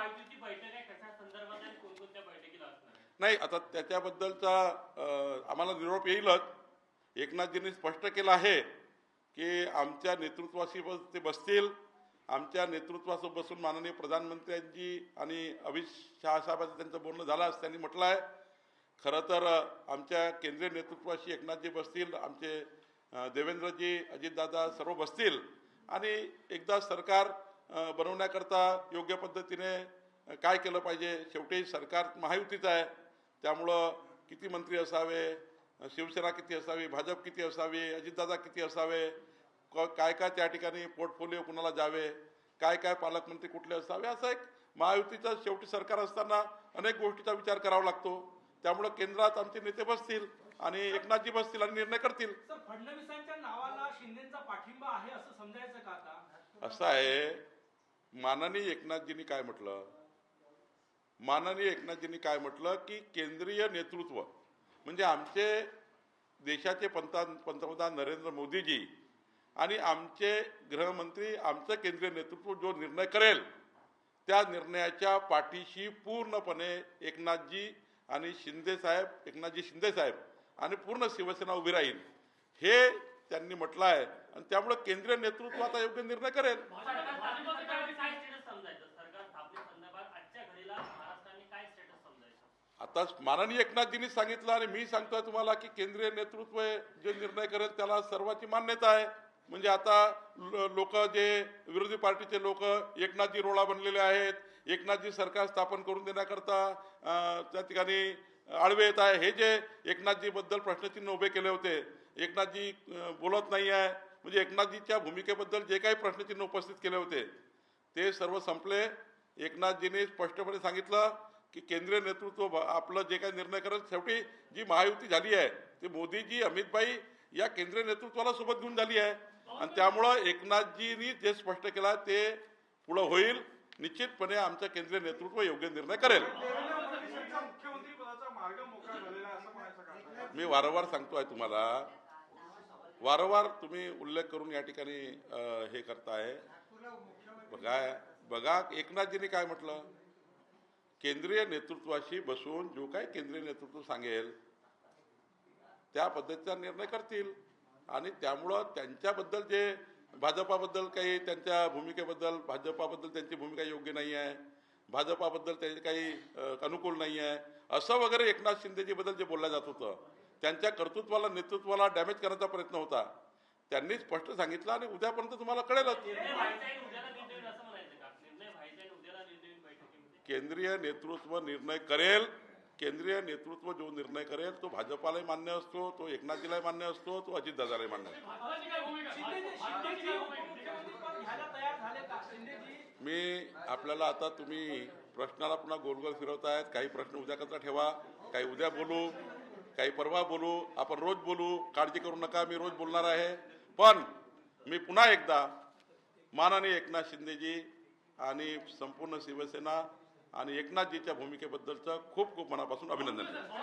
महायुतीची बैठक आहे, कशा संदर्भात आणि कोणकोणत्या बैठकीला असणार आहे? नाही, आता त्याच्याबद्दलचा आम्हाला निरोप येईलच. एकनाथजींनी स्पष्ट केलं आहे की आमच्या नेतृत्वाशी ते बसतील. आमच्या नेतृत्वासोबत बसून माननीय प्रधानमंत्र्यांची आणि अमित शहा साहेबांचं त्यांचं बोलणं झालं असं त्यांनी म्हटलं आहे. खरं तर आमच्या केंद्रीय नेतृत्वाशी एकनाथजी बसतील, आमचे देवेंद्रजी, अजितदादा सर्व बसतील आणि एकदा सरकार बनवण्याकरता योग्य पद्धतीने काय केलं पाहिजे. शेवटी सरकार महायुतीचं आहे, त्यामुळं किती मंत्री असावे, शिवसेना किती असावी, भाजप किती असावी, अजितदादा किती असावे, काय काय त्या ठिकाणी पोर्टफोलिओ कुणाला जावे, काय काय पालकमंत्री कुठले असावे, असं एक महायुतीचं शेवटी सरकार असताना अनेक गोष्टीचा विचार करावा लागतो. त्यामुळे केंद्रात आमचे नेते बसतील आणि एकनाथजी बसतील आणि निर्णय करतील. सर, फडणवीसांच्या नावाला शिंदेचा पाठिंबा आहे असं समजायचं का आता? असं आहे, माननीय एकनाथजींनी काय म्हटलं, माननीय एकनाथजींनी काय म्हटलं की केंद्रीय नेतृत्व म्हणजे आमचे देशाचे पंतप्रधान नरेंद्र मोदीजी आणि आमचे गृहमंत्री, आमचं केंद्रीय नेतृत्व जो निर्णय करेल त्या निर्णयाच्या पाठीशी पूर्णपणे एकनाथजी आणि शिंदेसाहेब, एकनाथजी शिंदेसाहेब आणि पूर्ण शिवसेना उभी राहील हे त्यांनी म्हटलं आहे. आणि त्यामुळे केंद्रीय नेतृत्व आता योग्य निर्णय करेल. आता माननीय एकनाथजींनी सांगितलं आणि मी सांगतोय तुम्हाला की केंद्रीय नेतृत्व जे निर्णय करेल त्याला सर्वांची मान्यता आहे. म्हणजे आता लोक जे विरोधी पार्टीचे लोक एकनाथजी रोळा बनलेले आहेत, एकनाथजी सरकार स्थापन करून देण्याकरता त्या ठिकाणी आडवे येत आहे. हे जे एकनाथजीबद्दल प्रश्नचिन्ह उभे केले होते, एकनाथजी बोलत नाही आहे म्हणजे एकनाथजीच्या भूमिकेबद्दल जे काही प्रश्नचिन्ह उपस्थित केले होते ते सर्व संपले. एकनाथजींनी स्पष्टपणे सांगितलं की केंद्रीय नेतृत्व आपलं जे काही निर्णय करेल, शेवटी जी महायुती झाली आहे ती मोदीजी, अमितभाई या केंद्रीय नेतृत्वाला सोबत घेऊन झाली आहे. आणि त्यामुळं एकनाथजींनी जे स्पष्ट केलं ते पुढं होईल. निश्चितपणे आमचं केंद्रीय नेतृत्व योग्य निर्णय करेल. मी वारंवार सांगतोय तुम्हाला, वारंवार तुम्ही उल्लेख करून या ठिकाणी हे करताय. बघा एकनाथजींनी काय म्हटलं, केंद्रीय नेतृत्वाशी बसून जो काही केंद्रीय नेतृत्व सांगेल त्या पद्धतीचा निर्णय करतील. आणि त्यामुळं त्यांच्याबद्दल जे भाजपाबद्दल काही त्यांच्या भूमिकेबद्दल, भाजपाबद्दल त्यांची भूमिका योग्य नाही आहे, भाजपाबद्दल त्यांचे काही अनुकूल नाही आहे असं वगैरे एकनाथ शिंदेजीबद्दल जे बोललं जात होतं, त्यांच्या कर्तृत्वाला, नेतृत्वाला डॅमेज करण्याचा प्रयत्न होता. त्यांनी स्पष्ट सांगितलं आणि उद्यापर्यंत तुम्हाला कळेलच. केंद्रीय नेतृत्व निर्णय करेल. केंद्रीय नेतृत्व जो निर्णय करेल तो भाजपालाही मान्य असतो, तो एकनाथजीलाही मान्य असतो, तो अजितदादालाही मान्य असतो. मी आपल्याला आता तुम्ही प्रश्नाला पुन्हा गोलगोल फिरवतायत. काही प्रश्न उद्याकरता ठेवा, काही उद्या बोलू, काही परवा बोलू, आपण रोज बोलू, काळजी करू नका, मी रोज बोलणार आहे. पण मी पुन्हा एकदा माननीय एकनाथ शिंदेजी आणि संपूर्ण शिवसेना आणि एकनाथजीच्या भूमिकेबद्दलचं खूप खूप मनापासून अभिनंदन करतो.